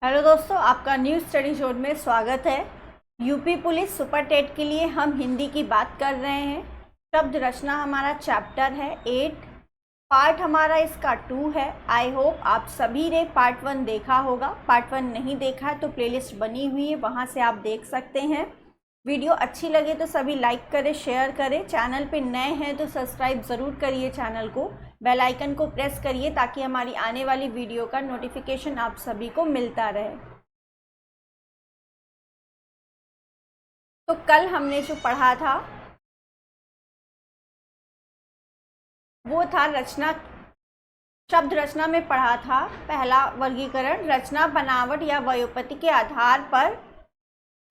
Hello दोस्तों, आपका new study zone में स्वागत है। यूपी पुलिस सुपर टेट के लिए हम हिंदी की बात कर रहे हैं। शब्द रचना हमारा चैप्टर है 8, पार्ट हमारा इसका 2 है। आई होप आप सभी ने पार्ट 1 देखा होगा। पार्ट 1 नहीं देखा है तो प्लेलिस्ट बनी हुई है, वहाँ से आप देख सकते हैं। वीडियो अच्छी लगे तो सभी लाइक करें, शेयर करें। चैनल पे नए हैं तो सब्सक्राइब ज़रूर करिए चैनल को, बेल आइकन को प्रेस करिए ताकि हमारी आने वाली वीडियो का नोटिफिकेशन आप सभी को मिलता रहे। तो कल हमने जो पढ़ा था वो था रचना, शब्द रचना में पढ़ा था पहला वर्गीकरण, रचना बनावट या व्युत्पत्ति के आधार पर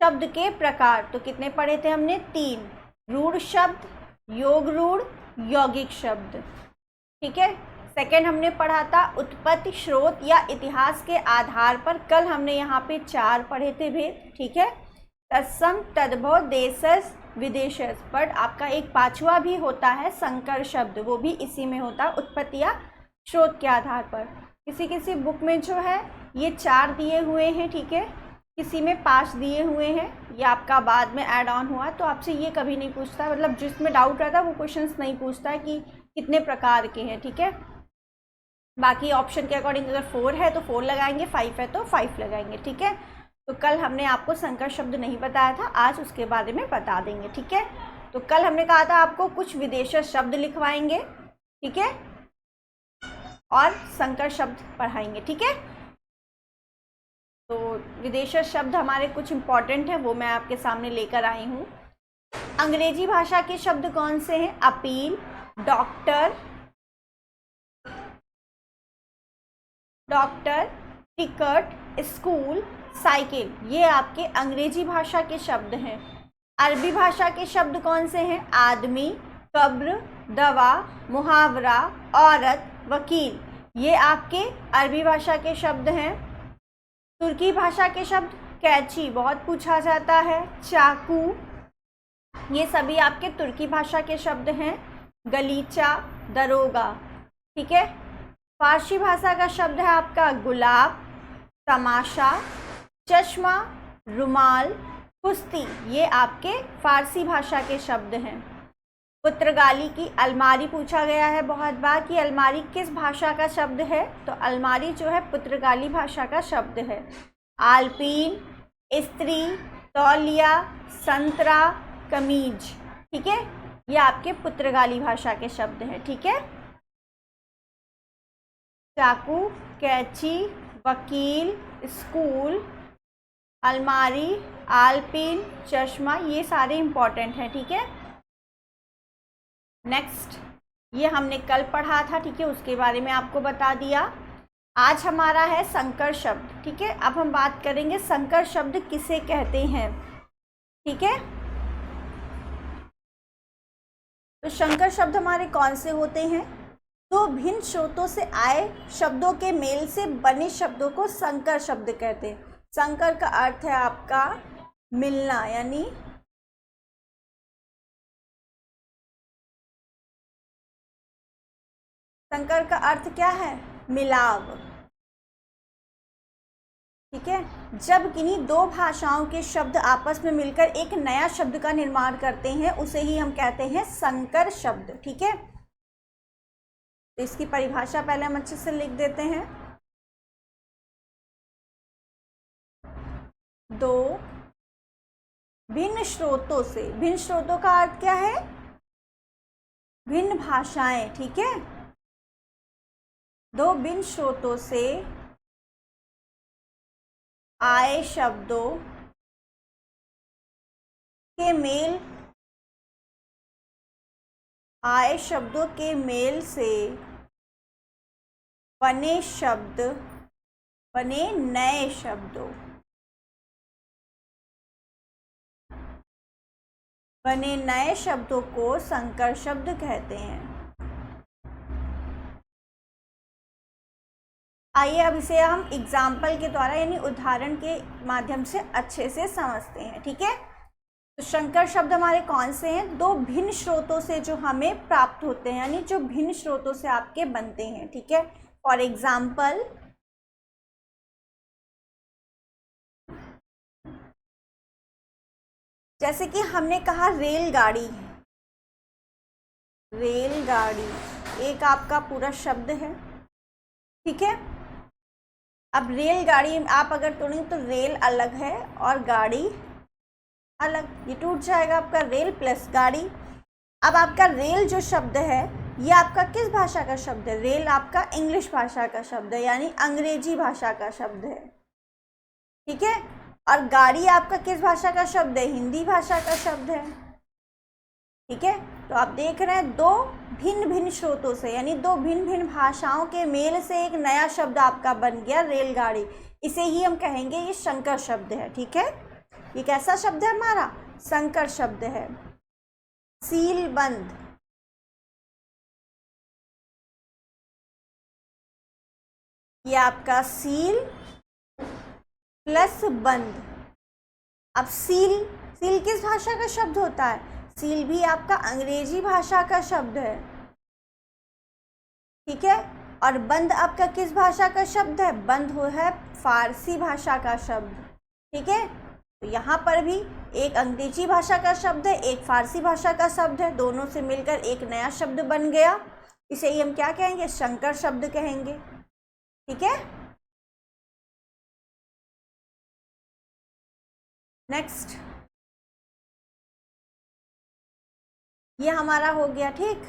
शब्द के प्रकार। तो कितने पढ़े थे हमने? 3। रूढ़ शब्द, योग रूढ़, यौगिक शब्द। ठीक है। सेकंड हमने पढ़ा था उत्पत्ति, स्रोत या इतिहास के आधार पर। कल हमने यहाँ पे 4 पढ़े थे भेद। ठीक है। तत्सम, तद्भव, देशज, विदेशज। बट आपका एक 5वां भी होता है संकर शब्द, वो भी इसी में होता है, उत्पत्ति या स्रोत के आधार पर। किसी किसी बुक में जो है ये 4 दिए हुए हैं, ठीक है, किसी में 5 दिए हुए हैं। ये आपका बाद में ऐड ऑन हुआ, तो आपसे ये कभी नहीं पूछता, मतलब जिसमें डाउट रहता है वो क्वेश्चंस नहीं पूछता है कि कितने प्रकार के हैं। ठीक है। बाकी ऑप्शन के अकॉर्डिंग अगर 4 है तो 4 लगाएंगे, 5 है तो 5 लगाएंगे। ठीक है। तो कल हमने आपको संकर शब्द नहीं बताया था, आज उसके बारे में बता देंगे। ठीक है। तो कल हमने कहा था आपको कुछ विदेशी शब्द लिखवाएंगे, ठीक है, और संकर शब्द पढ़ाएंगे। ठीक है। तो विदेशी शब्द हमारे कुछ इंपॉर्टेंट है, वो मैं आपके सामने लेकर आई हूँ। अंग्रेजी भाषा के शब्द कौन से हैं? Appeal, doctor, ticket, school, cycle, ये आपके अंग्रेजी भाषा के शब्द हैं। अरबी भाषा के शब्द कौन से हैं? आदमी, कब्र, दवा, मुहावरा, औरत, वकील, ये आपके अरबी भाषा के शब्द हैं। तुर्की भाषा के शब्द कैची, बहुत पूछा जाता है, चाकू, ये सभी आपके तुर्की भाषा के शब्द हैं। गलीचा, दरोगा। ठीक है। फारसी भाषा का शब्द है आपका गुलाब, तमाशा, चश्मा, रुमाल, कुश्ती, ये आपके फारसी भाषा के शब्द हैं। पुर्तगाली की अलमारी पूछा गया है बहुत बार कि अलमारी किस भाषा का शब्द है, तो अलमारी जो है पुर्तगाली भाषा का शब्द है। आलपीन, स्त्री, तौलिया, संतरा, कमीज, ठीक है, ये आपके पुर्तगाली भाषा के शब्द हैं। ठीक है। चाकू, कैंची, वकील, स्कूल, अलमारी, आलपीन, चश्मा, ये सारे इंपॉर्टेंट हैं। ठीक है। नेक्स्ट, ये हमने कल पढ़ा था, ठीक है, उसके बारे में आपको बता दिया। आज हमारा है संकर शब्द। ठीक है। अब हम बात करेंगे संकर शब्द किसे कहते हैं। ठीक है। तो संकर शब्द हमारे कौन से होते हैं? दो भिन्न स्रोतों से आए शब्दों के मेल से बने शब्दों को संकर शब्द कहते हैं। संकर का अर्थ है आपका मिलना, यानी संकर का अर्थ क्या है? मिलाव। ठीक है। जब किन्हीं 2 भाषाओं के शब्द आपस में मिलकर एक नया शब्द का निर्माण करते हैं उसे ही हम कहते हैं संकर शब्द। ठीक है। तो इसकी परिभाषा पहले हम अच्छे से लिख देते हैं। 2 भिन्न स्रोतों से, भिन्न स्रोतों का अर्थ क्या है? भिन्न भाषाएं। ठीक है। 2 भिन्न स्रोतों से आए शब्दों के मेल, आए शब्दों के मेल से बने शब्द, बने नए शब्दों, बने नए शब्दों को संकर शब्द कहते हैं। आइए अब इसे हम एग्जाम्पल के द्वारा यानी उदाहरण के माध्यम से अच्छे से समझते हैं। ठीक है। तो संकर शब्द हमारे कौन से हैं? 2 भिन्न स्रोतों से जो हमें प्राप्त होते हैं, यानी जो भिन्न स्रोतों से आपके बनते हैं। ठीक है। फॉर एग्जाम्पल जैसे कि हमने कहा रेलगाड़ी, रेलगाड़ी एक आपका पूरा शब्द है, ठीक है। अब रेलगाड़ी आप अगर तोड़ेंगे तो रेल अलग है और गाड़ी अलग, ये टूट जाएगा आपका रेल प्लस गाड़ी। अब आपका रेल जो शब्द है ये आपका किस भाषा का शब्द है? रेल आपका इंग्लिश भाषा का शब्द है, यानी अंग्रेजी भाषा का शब्द है, ठीक है। और गाड़ी आपका किस भाषा का शब्द है? हिंदी भाषा का शब्द है, ठीक है। तो आप देख रहे हैं दो भिन्न भिन्न स्रोतों से, यानी दो भिन्न भिन्न भाषाओं के मेल से एक नया शब्द आपका बन गया रेलगाड़ी। इसे ही हम कहेंगे ये संकर शब्द है, ठीक है। ये कैसा शब्द है हमारा? संकर शब्द है। सील बंद, ये आपका सील प्लस बंद। अब सील, सील किस भाषा का शब्द होता है? सील भी आपका अंग्रेजी भाषा का शब्द है, ठीक है। और बंद आपका किस भाषा का शब्द है? बंद हो है फारसी भाषा का शब्द, ठीक है। तो यहाँ पर भी एक अंग्रेजी भाषा का शब्द है, एक फारसी भाषा का शब्द है, दोनों से मिलकर एक नया शब्द बन गया। इसे ही हम क्या कहेंगे? संकर शब्द कहेंगे, ठीक है। नेक्स्ट, ये हमारा हो गया, ठीक।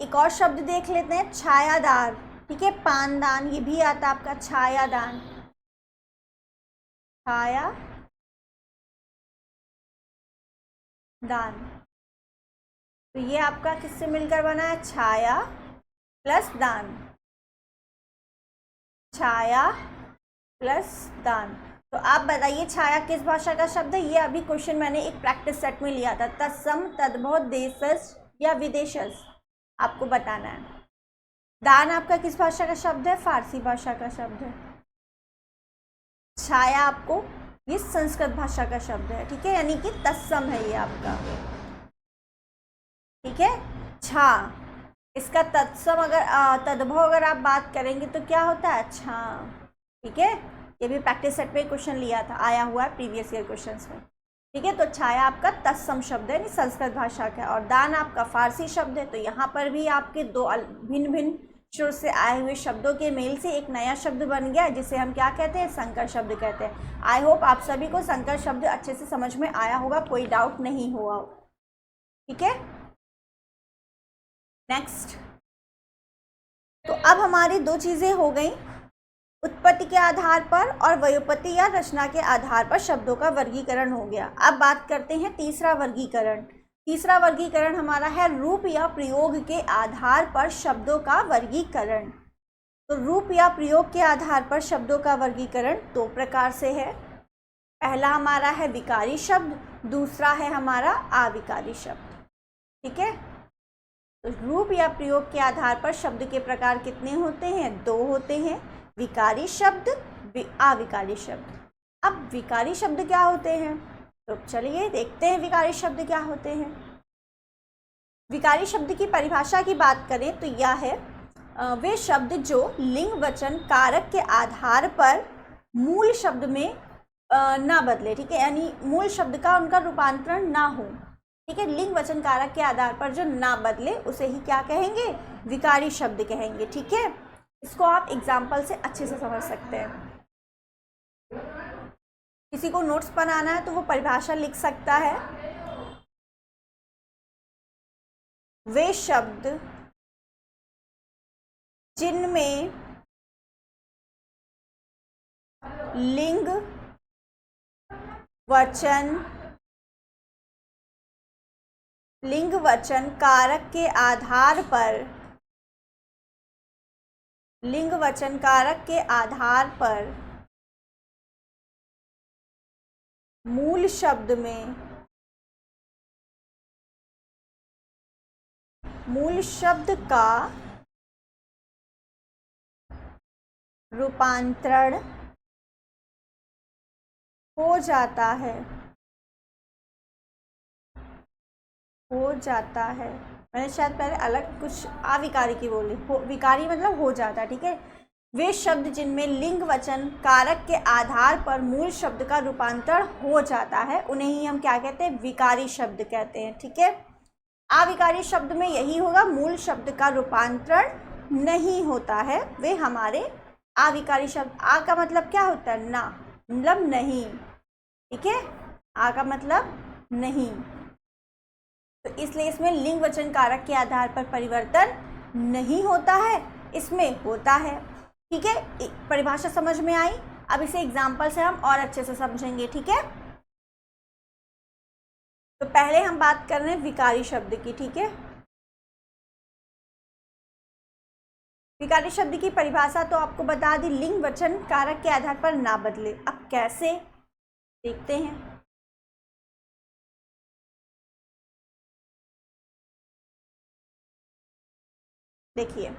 एक और शब्द देख लेते हैं, छायादार, ठीक है। पानदान, ये भी आता है आपका छायादान, छाया दान। तो ये आपका किससे मिलकर बना है? छाया प्लस दान, छाया प्लस दान। तो आप बताइए छाया किस भाषा का शब्द है? ये अभी क्वेश्चन मैंने एक प्रैक्टिस सेट में लिया था, तत्सम तद्भव देशज या विदेशज, आपको बताना है। दान आपका किस भाषा का शब्द है? फारसी भाषा का शब्द है। छाया आपको ये संस्कृत भाषा का शब्द है, ठीक है, यानी कि तत्सम है ये आपका, ठीक है। छा, इसका तत्सम अगर तद्भव अगर आप बात करेंगे तो क्या होता है? छा, ठीक है। ये भी प्रैक्टिस सेट में क्वेश्चन लिया था, आया हुआ है प्रीवियस ईयर क्वेश्चंस में, ठीक है। तो छाया आपका तत्सम शब्द है, यानी संस्कृत भाषा का, और दान आपका फारसी शब्द है। तो यहाँ पर भी आपके दो भिन्न भिन्न स्रोत से आए हुए शब्दों के मेल से एक नया शब्द बन गया, जिसे हम क्या कहते हैं? संकर शब्द कहते हैं। आई होप आप सभी को संकर शब्द अच्छे से समझ में आया होगा, कोई डाउट नहीं हुआ, ठीक है। नेक्स्ट, तो अब हमारी दो चीजें हो गई, उत्पत्ति के आधार पर और व्युत्पत्ति या रचना के आधार पर शब्दों का वर्गीकरण हो गया। अब बात करते हैं तीसरा वर्गीकरण। तीसरा वर्गीकरण हमारा है रूप या प्रयोग के आधार पर शब्दों का वर्गीकरण। तो रूप या प्रयोग के आधार पर शब्दों का वर्गीकरण दो प्रकार से है। पहला हमारा है विकारी शब्द, दूसरा है हमारा अविकारी शब्द, ठीक है। तो रूप या प्रयोग के आधार पर शब्द के प्रकार कितने होते हैं? दो होते हैं, विकारी शब्द, अविकारी शब्द। अब विकारी शब्द क्या होते हैं? तो चलिए देखते हैं विकारी शब्द क्या होते हैं। विकारी शब्द की परिभाषा की बात करें तो यह है वे शब्द जो लिंग वचन कारक के आधार पर मूल शब्द में ना बदले, ठीक है, यानी मूल शब्द का उनका रूपांतरण ना हो, ठीक है। लिंग वचन कारक के आधार पर जो ना बदले उसे ही क्या कहेंगे? विकारी शब्द कहेंगे, ठीक है। इसको आप एग्जाम्पल से अच्छे से समझ सकते हैं। किसी को नोट्स बनाना है तो वो परिभाषा लिख सकता है, वे शब्द जिनमें लिंग वचन कारक के आधार पर, लिंग वचन कारक के आधार पर मूल शब्द में, मूल शब्द का रूपांतरण हो जाता है, मैंने शायद पहले अलग कुछ अविकारी की बोली, विकारी मतलब हो जाता है, ठीक है। वे शब्द जिनमें लिंग वचन कारक के आधार पर मूल शब्द का रूपांतरण हो जाता है उन्हें ही हम क्या कहते हैं, विकारी शब्द कहते हैं। ठीक है, अविकारी शब्द में यही होगा, मूल शब्द का रूपांतरण नहीं होता है, वे हमारे अविकारी शब्द। आ का मतलब क्या होता है, ना, मतलब नहीं। ठीक है, आ का मतलब नहीं, तो इसलिए इसमें लिंग वचन कारक के आधार पर परिवर्तन नहीं होता है, इसमें होता है। ठीक है, परिभाषा समझ में आई। अब इसे एग्जाम्पल से हम और अच्छे से समझेंगे। ठीक है, तो पहले हम बात कर रहे हैं विकारी शब्द की। ठीक है, विकारी शब्द की परिभाषा तो आपको बता दी, लिंग वचन कारक के आधार पर ना बदले। अब कैसे, देखते हैं। देखिए,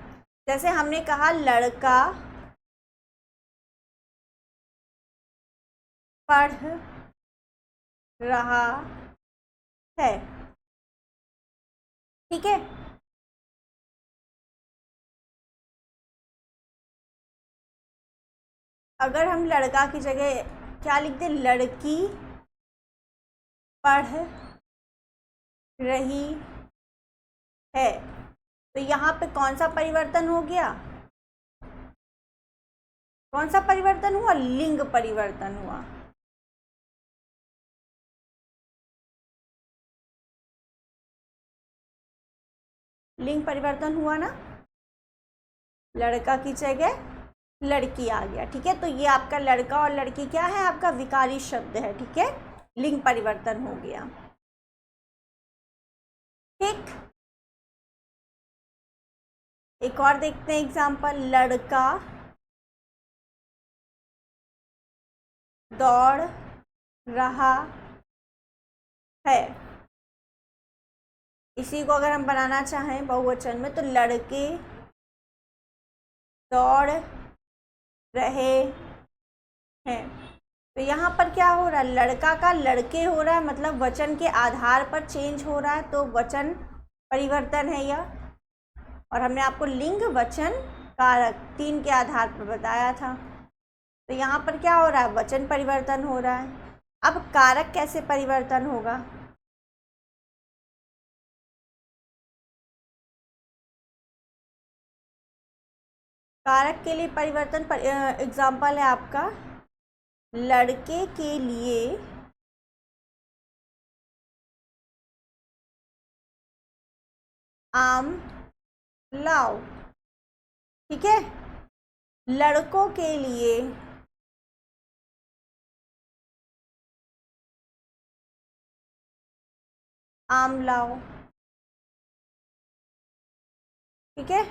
जैसे हमने कहा लड़का पढ़ रहा है। ठीक है, अगर हम लड़का की जगह क्या लिख दें, लड़की पढ़ रही है, तो यहाँ पे कौन सा परिवर्तन हो गया, कौन सा परिवर्तन हुआ, लिंग परिवर्तन हुआ। लिंग परिवर्तन हुआ ना, लड़का की जगह लड़की आ गया। ठीक है, तो ये आपका लड़का और लड़की क्या है, आपका विकारी शब्द है। ठीक है, लिंग परिवर्तन हो गया। ठीक, एक और देखते हैं एग्जाम्पल, लड़का दौड़ रहा है। इसी को अगर हम बनाना चाहें बहुवचन में, तो लड़के दौड़ रहे हैं। तो यहाँ पर क्या हो रहा है, लड़का का लड़के हो रहा है, मतलब वचन के आधार पर चेंज हो रहा है, तो वचन परिवर्तन है यह। और हमने आपको लिंग वचन कारक 3 के आधार पर बताया था, तो यहाँ पर क्या हो रहा है, वचन परिवर्तन हो रहा है। अब कारक कैसे परिवर्तन होगा, कारक के लिए परिवर्तन एग्जाम्पल है आपका, लड़के के लिए आम लाओ। ठीक है, लड़कों के लिए आम लाओ। ठीक है,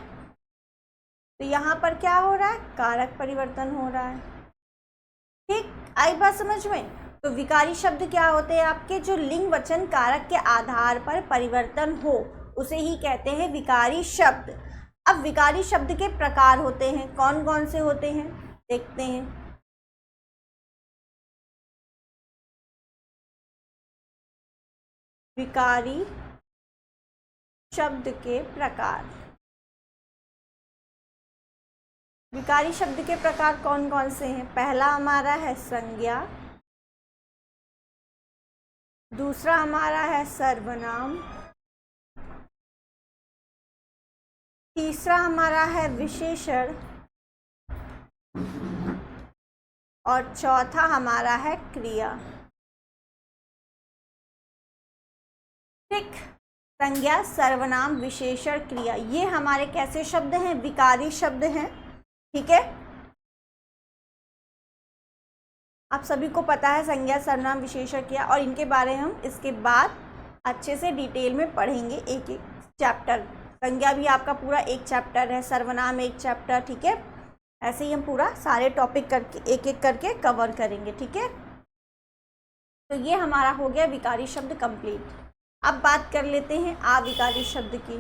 तो यहाँ पर क्या हो रहा है, कारक परिवर्तन हो रहा है। ठीक, आई बात समझ में। तो विकारी शब्द क्या होते हैं आपके, जो लिंग वचन कारक के आधार पर परिवर्तन हो उसे ही कहते हैं विकारी शब्द। अब विकारी शब्द के प्रकार होते हैं, कौन कौन से होते हैं देखते हैं। विकारी शब्द के प्रकार, विकारी शब्द के प्रकार कौन कौन से हैं, पहला हमारा है संज्ञा, दूसरा हमारा है सर्वनाम, तीसरा हमारा है विशेषण, और चौथा हमारा है क्रिया। ठीक, संज्ञा, सर्वनाम, विशेषण, क्रिया, ये हमारे कैसे शब्द हैं, विकारी शब्द हैं। ठीक है, आप सभी को पता है संज्ञा, सर्वनाम, विशेषण, क्रिया, और इनके बारे में हम इसके बाद अच्छे से डिटेल में पढ़ेंगे, एक एक चैप्टर। संज्ञा भी आपका पूरा एक चैप्टर है, सर्वनाम एक चैप्टर। ठीक है, ऐसे ही हम पूरा सारे टॉपिक करके एक एक करके कवर करेंगे। ठीक है, तो ये हमारा हो गया विकारी शब्द कंप्लीट। अब बात कर लेते हैं अविकारी शब्द की।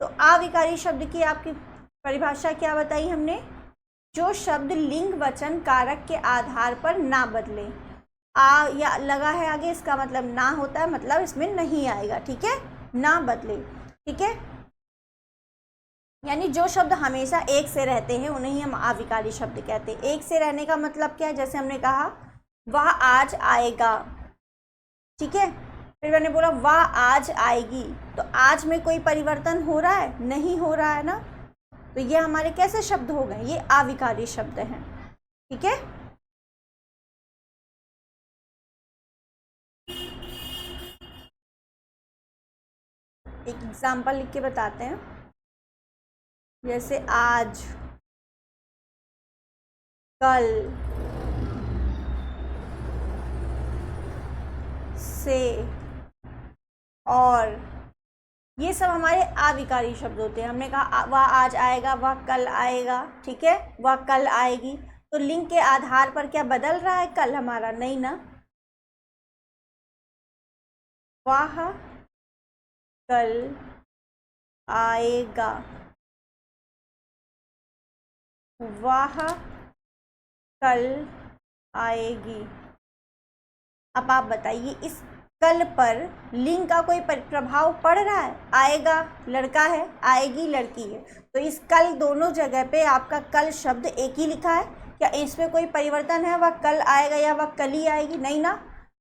तो अविकारी शब्द की आपकी परिभाषा क्या बताई हमने, जो शब्द लिंग वचन कारक के आधार पर ना बदले। आ या लगा है आगे, इसका मतलब ना होता है, मतलब इसमें नहीं आएगा। ठीक है, ना बदले। ठीक है, यानी जो शब्द हमेशा एक से रहते हैं उन्हें ही हम अविकारी शब्द कहते हैं। एक से रहने का मतलब क्या है, जैसे हमने कहा वह आज आएगा, ठीक है, फिर मैंने बोला वह आज आएगी, तो आज में कोई परिवर्तन हो रहा है, नहीं हो रहा है ना, तो ये हमारे कैसे शब्द हो गए, ये अविकारी शब्द हैं, ठीक है। एक एग्जाम्पल लिख के बताते हैं, जैसे आज, कल, से, और, ये सब हमारे अविकारी शब्द होते हैं। हमने कहा वह आज आएगा, वह कल आएगा, ठीक है, वह कल आएगी, तो लिंग के आधार पर क्या बदल रहा है कल हमारा, नहीं ना, वह कल आएगा, वह कल आएगी। अब आप बताइए इस कल पर लिंग का कोई प्रभाव पड़ रहा है, आएगा लड़का है, आएगी लड़की है, तो इस कल दोनों जगह पे आपका कल शब्द एक ही लिखा है, क्या इसमें कोई परिवर्तन है, वह कल आएगा या वह कल ही आएगी, नहीं ना,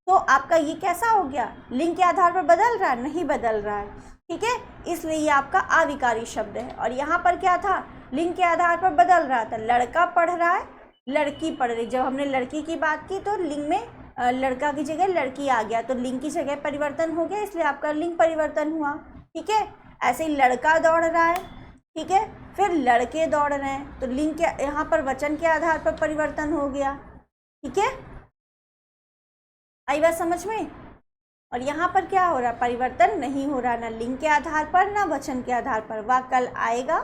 तो आपका ये कैसा हो गया, लिंग के आधार पर बदल रहा है, नहीं बदल रहा है, ठीक है, इसलिए ये आपका अविकारी शब्द है। और यहाँ पर क्या था, लिंग के आधार पर बदल रहा था, लड़का पढ़ रहा है, लड़की पढ़ रही, जब हमने लड़की की बात की तो लिंग में लड़का की जगह लड़की आ गया, तो लिंग की जगह परिवर्तन हो गया, इसलिए आपका लिंग परिवर्तन हुआ, ठीक है। ऐसे ही लड़का दौड़ रहा है, ठीक है, फिर लड़के दौड़ रहे हैं, तो लिंग के यहाँ पर वचन के आधार पर परिवर्तन हो गया, ठीक है, आई बात समझ में। और यहाँ पर क्या हो रहा है, परिवर्तन नहीं हो रहा, ना लिंग के आधार पर ना वचन के आधार पर, वह कल आएगा,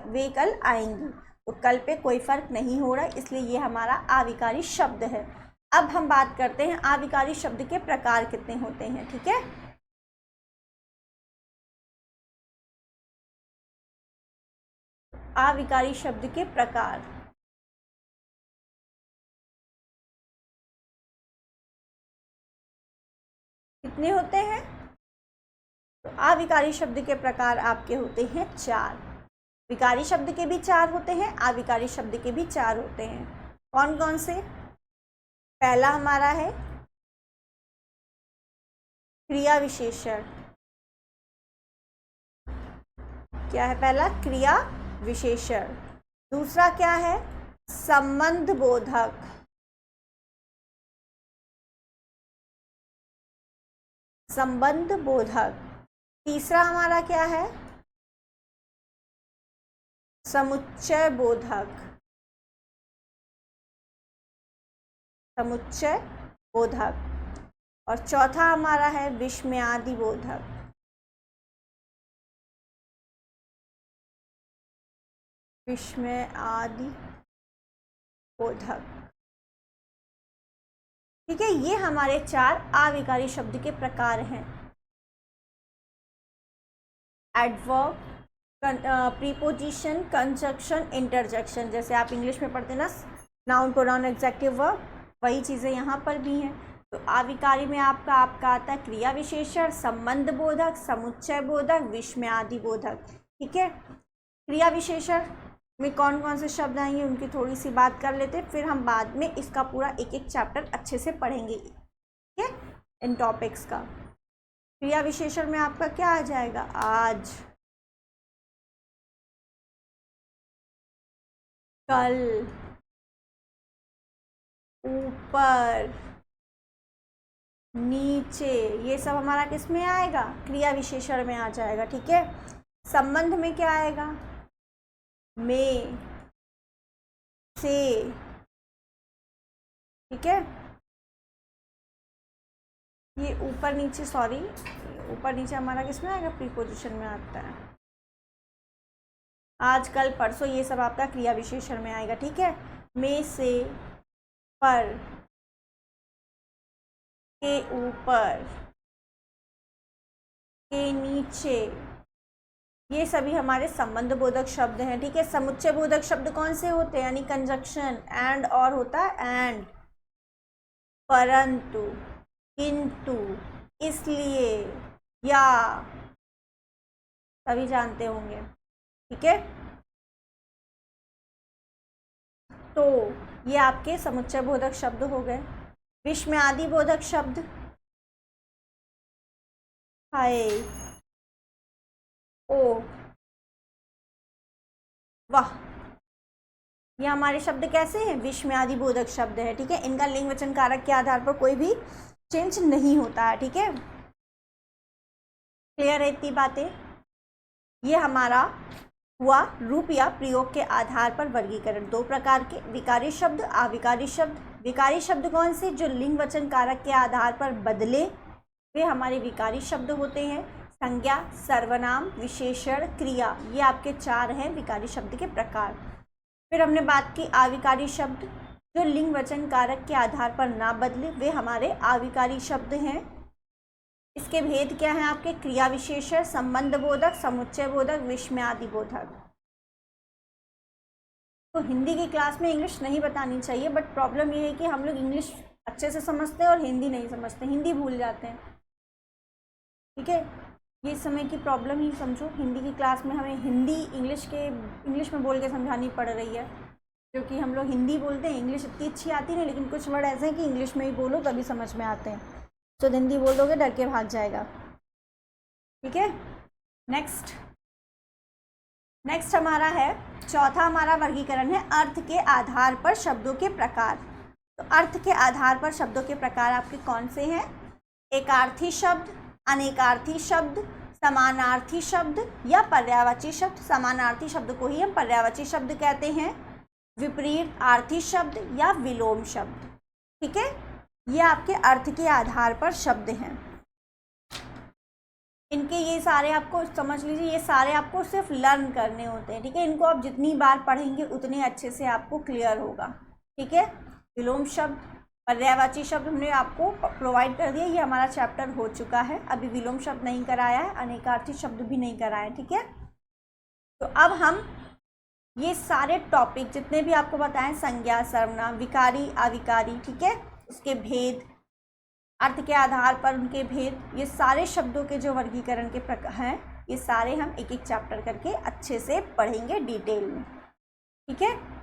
वे कल आएंगी, तो कल पे कोई फर्क नहीं हो रहा, इसलिए ये हमारा अविकारी शब्द है। अब हम बात करते हैं अविकारी शब्द के प्रकार कितने होते हैं, ठीक है। अविकारी शब्द के प्रकार, कितने होते हैं, तो अविकारी शब्द के प्रकार आपके होते हैं 4। विकारी शब्द के भी 4 होते हैं, अविकारी शब्द के भी 4 होते हैं। कौन कौन से, पहला हमारा है क्रिया विशेषण, क्या है पहला, क्रिया विशेषण। दूसरा क्या है, संबंध बोधक, संबंध बोधक। तीसरा हमारा क्या है, समुच्चय बोधक, समुच्चय बोधक। और चौथा हमारा है विस्मयादि बोधक, विस्मयादि बोधक, ठीक है। ये हमारे 4 अविकारी शब्द के प्रकार हैं। एडवर्ब, प्रीपोजिशन, कंजक्शन, इंटरजेक्शन, जैसे आप इंग्लिश में पढ़ते ना नाउन, प्रोनाउन, एग्जेक्टिव वर्ब, वही चीज़ें यहाँ पर भी हैं। तो अविकारी में आपका आता है क्रिया विशेषण, संबंध बोधक, समुच्चय बोधक, विस्मयादि बोधक, ठीक है। क्रिया विशेषण में कौन कौन से शब्द आएंगे उनकी थोड़ी सी बात कर लेते हैं, फिर हम बाद में इसका पूरा एक एक चैप्टर अच्छे से पढ़ेंगे, ठीक है, इन टॉपिक्स का। क्रिया विशेषण में आपका क्या आ जाएगा, आज, कल, ऊपर, नीचे, ये सब हमारा किस में आएगा, क्रिया विशेषण में आ जाएगा, ठीक है। संबंध में क्या आएगा, में, से, ठीक है। ये ऊपर नीचे, सॉरी, ऊपर नीचे हमारा किस में आएगा, प्रीपोजिशन में आता है। आज, कल, परसों, ये सब आपका क्रिया विशेषण में आएगा, ठीक है। में, से, पर, के ऊपर, के नीचे, ये सभी हमारे संबंध बोधक शब्द हैं, ठीक है। समुच्चय बोधक शब्द कौन से होते हैं, यानी कंजक्शन, एंड और होता है, एंड, परंतु, किंतु, इसलिए, या, सभी जानते होंगे। ठीक है। तो ये आपके समुच्चय बोधक शब्द हो गए। विस्मयादि बोधक शब्द, हाय, ओ, वाह, ये हमारे शब्द कैसे हैं? विस्मयादि बोधक शब्द है। ठीक है, इनका लिंग वचन कारक के आधार पर कोई भी चेंज नहीं होता है। ठीक है, क्लियर है इतनी बातें? ये हमारा हुआ रूप या प्रयोग के आधार पर वर्गीकरण। दो प्रकार के, विकारी शब्द, अविकारी शब्द। विकारी शब्द कौन से? जो लिंग वचन कारक के आधार पर बदले, वे हमारे विकारी शब्द होते हैं। संज्ञा, सर्वनाम, विशेषण, क्रिया, ये आपके चार हैं विकारी शब्द के प्रकार। फिर हमने बात की अविकारी शब्द, जो लिंग वचन कारक के आधार पर ना बदले, वे हमारे अविकारी शब्द हैं। इसके भेद क्या हैं आपके? क्रिया विशेषण, संबंध बोधक, समुच्चय बोधक, विस्मयादि बोधक। तो हिंदी की क्लास में इंग्लिश नहीं बतानी चाहिए, बट प्रॉब्लम ये है कि हम लोग इंग्लिश अच्छे से समझते हैं और हिंदी नहीं समझते, हिंदी भूल जाते हैं। ठीक है, ये समय की प्रॉब्लम ही समझो। हिंदी की क्लास में हमें हिंदी इंग्लिश में बोल के समझानी पड़ रही है, क्योंकि हम लोग हिंदी बोलते हैं, इंग्लिश इतनी अच्छी आती नहीं, लेकिन कुछ वर्ड ऐसे हैं कि इंग्लिश में ही बोलो तभी समझ में आते हैं। तो हिंदी बोल दोगे डर के भाग जाएगा। ठीक है, नेक्स्ट हमारा है, चौथा हमारा वर्गीकरण है अर्थ के आधार पर शब्दों के प्रकार। तो अर्थ के आधार पर शब्दों के प्रकार आपके कौन से हैं? एकार्थी शब्द, अनेकार्थी शब्द, समानार्थी शब्द या पर्यायवाची शब्द। समानार्थी शब्द को ही हम पर्यायवाची शब्द कहते हैं। विपरीत आर्थी शब्द या विलोम शब्द। ठीक है, ये आपके अर्थ के आधार पर शब्द हैं। इनके ये सारे आपको समझ लीजिए, ये सारे आपको सिर्फ लर्न करने होते हैं। ठीक है, इनको आप जितनी बार पढ़ेंगे उतने अच्छे से आपको क्लियर होगा। ठीक है, विलोम शब्द, पर्यायवाची शब्द हमने आपको प्रोवाइड कर दिया, ये हमारा चैप्टर हो चुका है। अभी विलोम शब्द नहीं कराया है, अनेकार्थी शब्द भी नहीं कराया है। ठीक है, तो अब हम ये सारे टॉपिक जितने भी आपको बताएं, संज्ञा, सर्वनाम, विकारी, अविकारी, ठीक है, उसके भेद, अर्थ के आधार पर उनके भेद, ये सारे शब्दों के जो वर्गीकरण के प्रकार हैं, ये सारे हम एक एक चैप्टर करके अच्छे से पढ़ेंगे डिटेल में। ठीक है,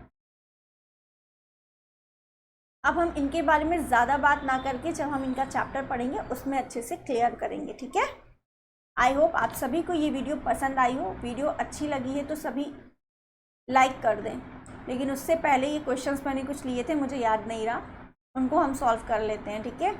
अब हम इनके बारे में ज़्यादा बात ना करके जब हम इनका चैप्टर पढ़ेंगे उसमें अच्छे से क्लियर करेंगे। ठीक है, आई होप आप सभी को ये वीडियो पसंद आई हो। वीडियो अच्छी लगी है तो सभी लाइक कर दें, लेकिन उससे पहले ये क्वेश्चंस मैंने कुछ लिए थे, मुझे याद नहीं रहा, उनको हम सॉल्व कर लेते हैं। ठीक है,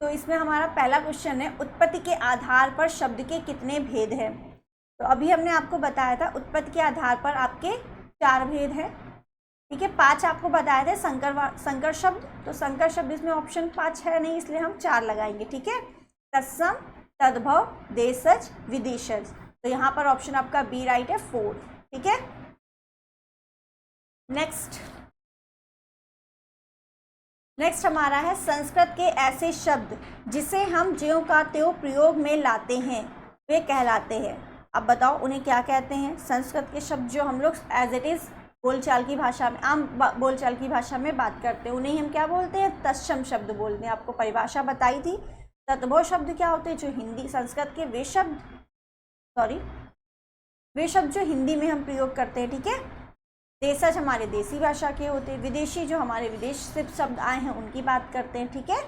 तो इसमें हमारा पहला क्वेश्चन है, उत्पत्ति के आधार पर शब्द के कितने भेद हैं? तो अभी हमने आपको बताया था उत्पत्ति के आधार पर आपके 4 भेद हैं। ठीक है, 5 आपको बताए थे संकर शब्द, तो संकर शब्द इसमें ऑप्शन 5 है नहीं, इसलिए हम 4 लगाएंगे। ठीक है, तत्सम, तद्भव, देशज, विदेशज, तो यहाँ पर ऑप्शन आपका बी राइट है, 4। ठीक है, नेक्स्ट हमारा है, संस्कृत के ऐसे शब्द जिसे हम ज्यों का त्यों प्रयोग में लाते हैं वे कहलाते हैं। अब बताओ उन्हें क्या कहते हैं? संस्कृत के शब्द जो हम लोग एज इट इज़ बोलचाल की भाषा में, आम बोलचाल की भाषा में बात करते हैं, उन्हें हम क्या बोलते हैं? तत्सम शब्द बोलते हैं। आपको परिभाषा बताई थी। तद्भव शब्द क्या होते हैं? जो हिंदी संस्कृत के वे शब्द जो हिंदी में हम प्रयोग करते हैं। ठीक है, देशज हमारे देसी भाषा के होते हैं। विदेशी जो हमारे विदेश से शब्द आए हैं उनकी बात करते हैं। ठीक है,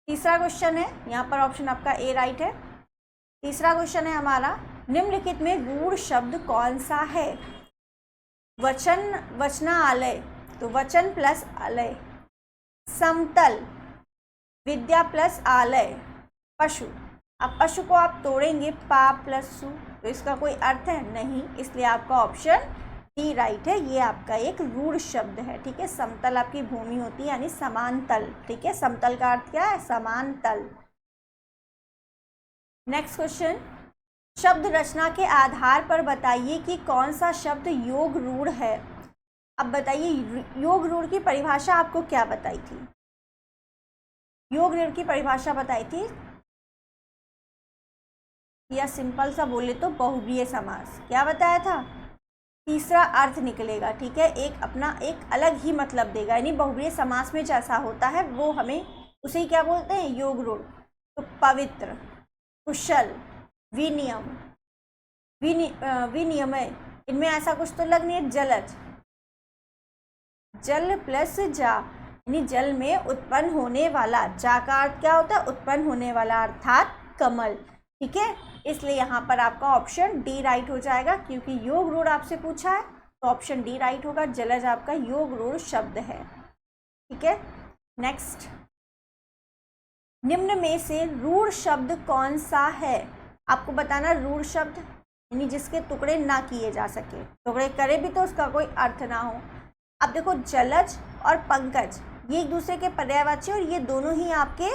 तीसरा क्वेश्चन है, यहाँ पर ऑप्शन आपका ए राइट है। तीसरा क्वेश्चन है हमारा, निम्नलिखित में गूढ़ शब्द कौन सा है? वचनालय, तो वचन प्लस अलय, समतल, विद्या प्लस आलय, पशु। अब पशु को आप तोड़ेंगे, पा प्लस सु, तो इसका कोई अर्थ है नहीं, इसलिए आपका ऑप्शन डी राइट है। ये आपका एक रूढ़ शब्द है। ठीक है, समतल आपकी भूमि होती है, यानी समान तल। ठीक है, समतल का अर्थ क्या है? समान तल। नेक्स्ट क्वेश्चन, शब्द रचना के आधार पर बताइए कि कौन सा शब्द योग रूढ़ है। अब बताइए, योग रूढ़ की परिभाषा आपको क्या बताई थी? योग रूढ़ की परिभाषा बताई थी, या सिंपल सा बोले तो बहुव्रीहि समास। क्या बताया था? तीसरा अर्थ निकलेगा। ठीक है, एक अपना एक अलग ही मतलब देगा, यानी बहुव्रीहि समास में जैसा होता है वो हमें उसे क्या बोलते हैं? योग रूढ़। तो पवित्र, कुशल, विनियम, विनियमय, इनमें ऐसा कुछ तो लग नहीं है। जलज, जल प्लस जा, यानी जल में उत्पन्न होने वाला, जा का अर्थ क्या होता है? उत्पन्न होने वाला, अर्थात कमल। ठीक है, इसलिए यहाँ पर आपका ऑप्शन डी राइट हो जाएगा, क्योंकि योग रूढ़ आपसे पूछा है तो ऑप्शन डी राइट होगा। जलज आपका योग रूढ़ शब्द है। ठीक है, नेक्स्ट, निम्न में से रूढ़ शब्द कौन सा है? आपको बताना रूढ़ शब्द यानी जिसके टुकड़े ना किए जा सके, टुकड़े करे भी तो उसका कोई अर्थ ना हो। अब देखो, जलज और पंकज ये एक दूसरे के पर्यायवाची और ये दोनों ही आपके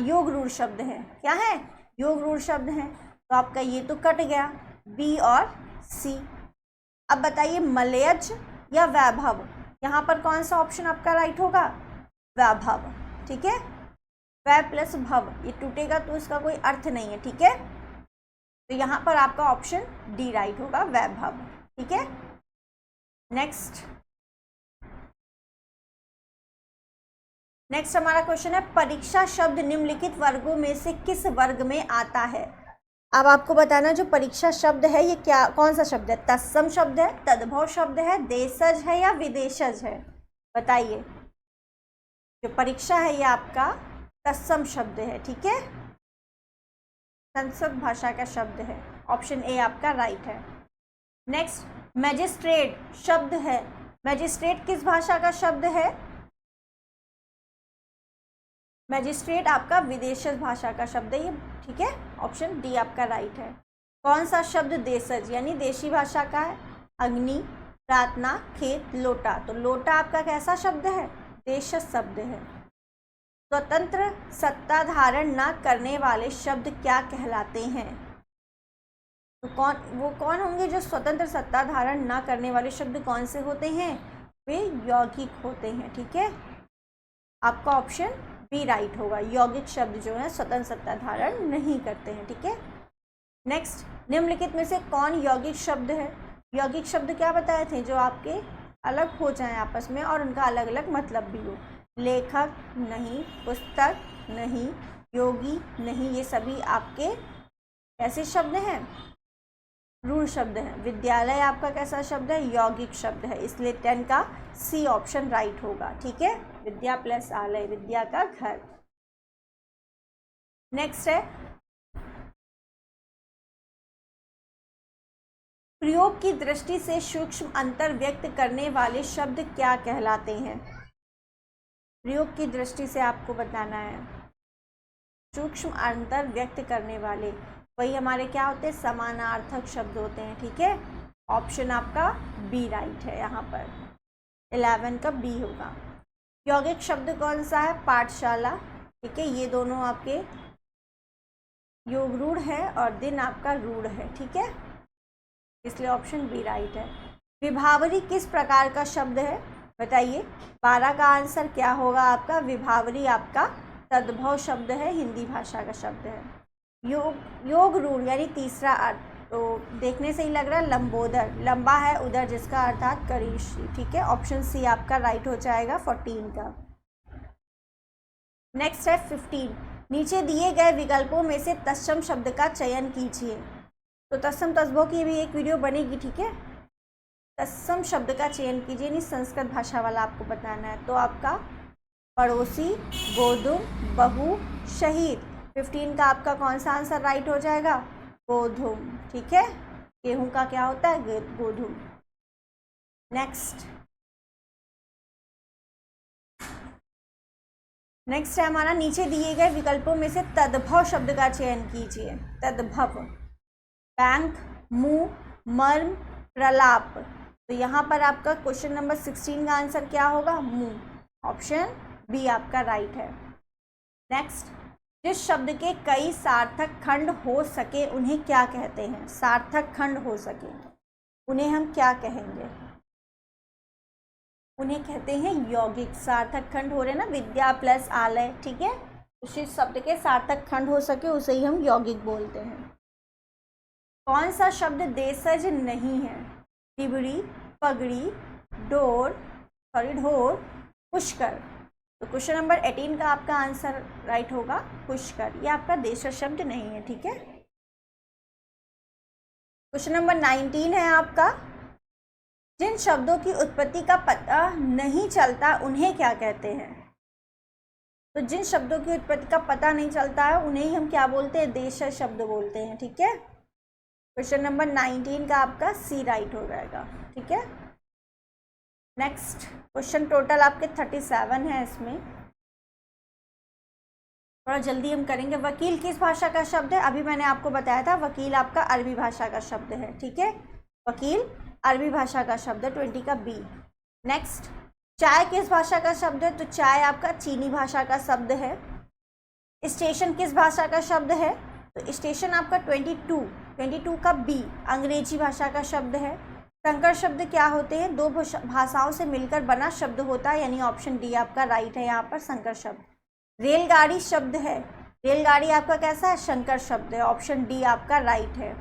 योग रूढ़ शब्द हैं। क्या है? योग रूढ़ शब्द हैं। तो आपका ये तो कट गया, बी और सी। अब बताइए, मलयज या वैभव, यहाँ पर कौन सा ऑप्शन आपका राइट होगा? वैभव। ठीक है, वै प्लस भव, ये टूटेगा तो इसका कोई अर्थ नहीं है। ठीक है, तो यहाँ पर आपका ऑप्शन डी राइट होगा, वैभव। ठीक है, नेक्स्ट हमारा क्वेश्चन है, परीक्षा शब्द निम्नलिखित वर्गों में से किस वर्ग में आता है? अब आपको बताना जो परीक्षा शब्द है ये क्या, कौन सा शब्द है? तत्सम शब्द है, तद्भव शब्द है, देशज है या विदेशज है? बताइए। जो परीक्षा है ये आपका तत्सम शब्द है। ठीक है, संस्कृत भाषा का शब्द है। ऑप्शन ए आपका राइट है। नेक्स्ट, मैजिस्ट्रेट शब्द है, मैजिस्ट्रेट किस भाषा का शब्द है? मैजिस्ट्रेट आपका विदेशज भाषा का शब्द है ये। ठीक है, ऑप्शन डी आपका राइट है। कौन सा शब्द देशज यानी देशी भाषा का है? अग्नि, प्रार्थना, खेत, लोटा। तो लोटा आपका कैसा शब्द है? देशज शब्द है। स्वतंत्र सत्ता धारण न करने वाले शब्द क्या कहलाते हैं? तो कौन होंगे जो स्वतंत्र सत्ता धारण न करने वाले शब्द कौन से होते हैं? वे यौगिक होते हैं। ठीक है, आपका ऑप्शन बी राइट होगा। यौगिक शब्द जो है स्वतंत्र सत्ता धारण नहीं करते हैं। ठीक है, नेक्स्ट, निम्नलिखित में से कौन यौगिक शब्द है? यौगिक शब्द क्या बताए थे? जो आपके अलग हो जाएं आपस में और उनका अलग अलग मतलब भी हो। लेखक नहीं, पुस्तक नहीं, योगी नहीं, ये सभी आपके ऐसे शब्द हैं, रूढ़ शब्द हैं। विद्यालय आपका कैसा शब्द है? यौगिक शब्द है, इसलिए 10 का सी ऑप्शन राइट होगा। ठीक है, विद्या प्लस आलय, विद्या का घर। नेक्स्ट है, प्रयोग की दृष्टि से सूक्ष्म अंतर व्यक्त करने वाले शब्द क्या कहलाते हैं? प्रयोग की दृष्टि से आपको बताना है। सूक्ष्म अंतर व्यक्त करने वाले वही हमारे क्या होते हैं? समानार्थक शब्द होते हैं। ठीक है, ऑप्शन आपका बी राइट है। यहाँ पर 11 का बी होगा। यौगिक शब्द कौन सा है? पाठशाला। ठीक है, ये दोनों आपके योग रूढ़ है और दिन आपका रूढ़ है। ठीक है, इसलिए ऑप्शन बी राइट है। विभावरी किस प्रकार का शब्द है? बताइए। 12 का आंसर क्या होगा आपका? विभावरी आपका तद्भव शब्द है, हिंदी भाषा का शब्द है। योग रूढ़ यानी तीसरा अर्थ तो देखने से ही लग रहा है लंबोदर, लंबा है उधर जिसका अर्थात करीब। ठीक है, ऑप्शन सी आपका राइट हो जाएगा 14 का। नेक्स्ट है 15, नीचे दिए गए विकल्पों में से तत्सम शब्द का चयन कीजिए। तो तत्सम तद्भव की भी एक वीडियो बनेगी। ठीक है, तत्सम शब्द का चयन कीजिए, नहीं संस्कृत भाषा वाला आपको बताना है। तो आपका पड़ोसी, गोधुम, बहू, शहीद। 15 का आपका कौन सा आंसर राइट हो जाएगा? गोधुम। ठीक है, गेहूं का क्या होता है? गोधुम। नेक्स्ट है हमारा, नीचे दिए गए विकल्पों में से तद्भव शब्द का चयन कीजिए। तद्भव, बैंक, मुंह, मर्म, प्रलाप। तो यहाँ पर आपका क्वेश्चन नंबर 16 का आंसर क्या होगा? मुंह। ऑप्शन बी आपका राइट है। नेक्स्ट, जिस शब्द के कई सार्थक खंड हो सके उन्हें क्या कहते हैं? सार्थक खंड हो सके उन्हें हम क्या कहेंगे? उन्हें कहते हैं यौगिक। सार्थक खंड हो रहे ना, विद्या प्लस आलय। ठीक है, उसी शब्द के सार्थक खंड हो सके उसे ही हम यौगिक बोलते हैं। कौन सा शब्द देशज नहीं है? डिबरी, पगड़ी, ढोर, पुष्कर। तो क्वेश्चन नंबर 18 का आपका आंसर राइट होगा पुष्कर। ये आपका देशज शब्द नहीं है। ठीक है, क्वेश्चन नंबर 19 है आपका, जिन शब्दों की उत्पत्ति का पता नहीं चलता उन्हें क्या कहते हैं। तो जिन शब्दों की उत्पत्ति का पता नहीं चलता है उन्हें ही हम क्या बोलते हैं, देशज शब्द बोलते हैं। ठीक है, क्वेश्चन नंबर 19 का आपका सी राइट हो जाएगा। ठीक है, नेक्स्ट क्वेश्चन टोटल आपके 37 है, इसमें थोड़ा जल्दी हम करेंगे। वकील किस भाषा का शब्द है? अभी मैंने आपको बताया था वकील आपका अरबी भाषा का शब्द है। ठीक है, वकील अरबी भाषा का शब्द है, 20 का बी। नेक्स्ट, चाय किस भाषा का शब्द है? तो चाय आपका चीनी भाषा का शब्द है। स्टेशन किस भाषा का शब्द है? तो स्टेशन आपका 22 का बी अंग्रेजी भाषा का शब्द है। संकर शब्द क्या होते हैं? दो भाषाओं से मिलकर बना शब्द होता है, यानी ऑप्शन डी आपका राइट है यहाँ पर संकर शब्द। रेलगाड़ी शब्द है, रेलगाड़ी आपका कैसा है? संकर शब्द है, ऑप्शन डी आपका राइट है।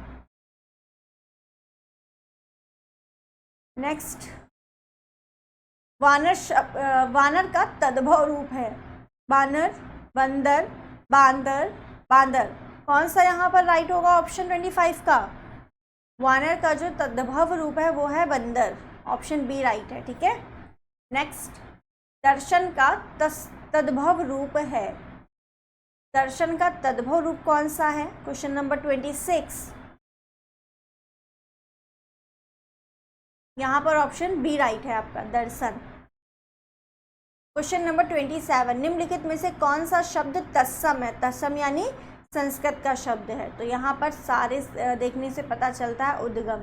नेक्स्ट, वानर का तद्भव रूप है। वानर, बंदर, बांदर, बांदर, कौन सा यहाँ पर राइट होगा? ऑप्शन 25 का। वानर का जो तद्भव रूप है वो है बंदर, ऑप्शन बी राइट है। ठीक है, नेक्स्ट, दर्शन का तद्भव रूप है। दर्शन का तद्भव रूप कौन सा है? क्वेश्चन नंबर 26, यहाँ पर ऑप्शन बी राइट है आपका, दर्शन। क्वेश्चन नंबर 27, निम्नलिखित में से कौन सा शब्द तत्सम है? तत्सम यानी संस्कृत का शब्द है। तो यहाँ पर सारे देखने से पता चलता है उद्गम।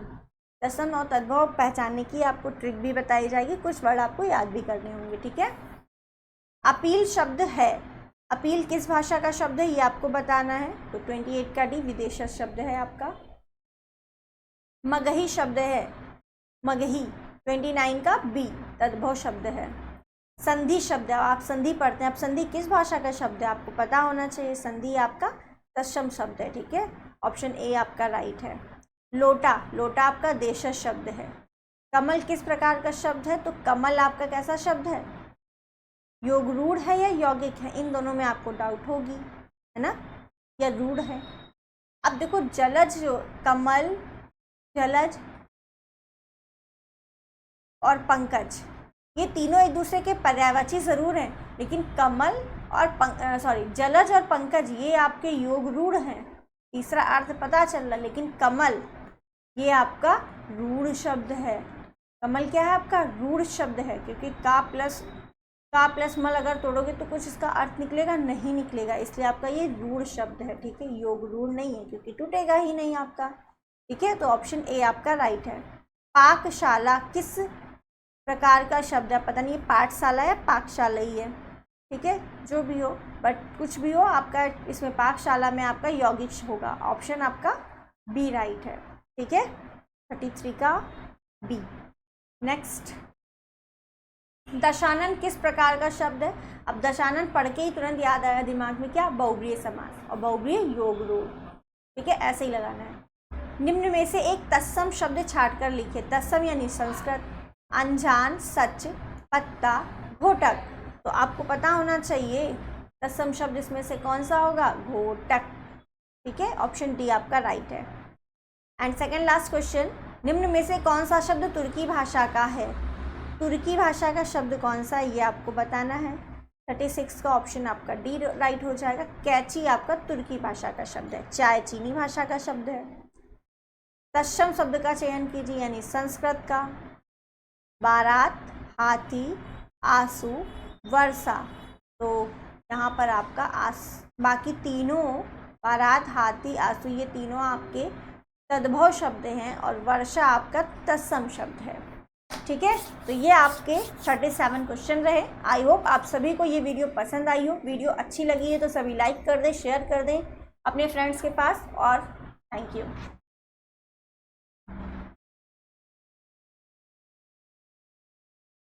तत्सम और तद्भव पहचानने की आपको ट्रिक भी बताई जाएगी, कुछ वर्ड आपको याद भी करने होंगे। ठीक है, अपील शब्द है, अपील किस भाषा का शब्द है ये आपको बताना है। तो 28 का डी विदेशज शब्द है आपका। मगही शब्द है, मगही 29 का बी तद्भव शब्द है। संधि शब्द है, आप संधि पढ़ते हैं, आप संधि किस भाषा का शब्द है आपको पता होना चाहिए। संधि आपका तत्सम शब्द है। ठीक है, ऑप्शन ए आपका राइट है। लोटा, लोटा आपका देशज शब्द है। कमल किस प्रकार का शब्द है? तो कमल आपका कैसा शब्द है? योग रूढ़ है या यौगिक है? इन दोनों में आपको डाउट होगी, है ना, या रूढ़ है। अब देखो जलज, जो कमल, जलज और पंकज, ये तीनों एक दूसरे के पर्यायवाची ज़रूर हैं, लेकिन कमल और जलज और पंकज ये आपके योग रूढ़ हैं। तीसरा अर्थ पता चल रहा, लेकिन कमल ये आपका रूढ़ शब्द है। कमल क्या है? आपका रूढ़ शब्द है, क्योंकि का प्लस मल अगर तोड़ोगे तो कुछ इसका अर्थ निकलेगा नहीं निकलेगा, इसलिए आपका ये रूढ़ शब्द है। ठीक है, योग रूढ़ नहीं है, क्योंकि टूटेगा ही नहीं आपका। ठीक है, तो ऑप्शन ए आपका राइट है। पाकशाला किस प्रकार का शब्द है? पता नहीं ये पाठशाला या पाकशाला ही है। ठीक है, जो भी हो, बट कुछ भी हो आपका इसमें पाकशाला में आपका यौगिक होगा, ऑप्शन आपका बी राइट है। ठीक है, 33 का बी। नेक्स्ट, दशानन किस प्रकार का शब्द है? अब दशानन पढ़ के ही तुरंत याद आया दिमाग में, क्या? बहुब्रीहि समास और बहुब्रीहि योग रूढ़। ठीक है, ऐसे ही लगाना है। निम्न में से एक तत्सम शब्द छाट कर लिखे। तत्सम यानी संस्कृत, अनजान, सच, पत्ता, घोटक। तो आपको पता होना चाहिए तत्सम शब्द इसमें से कौन सा होगा? घोटक। ठीक है, ऑप्शन डी आपका राइट है। एंड सेकेंड लास्ट क्वेश्चन, निम्न में से कौन सा शब्द तुर्की भाषा का है? तुर्की भाषा का शब्द कौन सा है ये आपको बताना है। 36 का ऑप्शन आपका डी राइट हो जाएगा। कैची आपका तुर्की भाषा का शब्द है। चाय चीनी भाषा का शब्द है। तत्सम शब्द का चयन कीजिए, यानी संस्कृत का। बारात, हाथी, आंसू, वर्षा। तो यहाँ पर आपका बाकी तीनों, बारात, हाथी, आंसू, ये तीनों आपके तद्भव शब्द हैं और वर्षा आपका तत्सम शब्द है। ठीक है, तो ये आपके 37 क्वेश्चन रहे। आई होप आप सभी को ये वीडियो पसंद आई हो। वीडियो अच्छी लगी है तो सभी लाइक कर दें, शेयर कर दें अपने फ्रेंड्स के पास, और थैंक यू।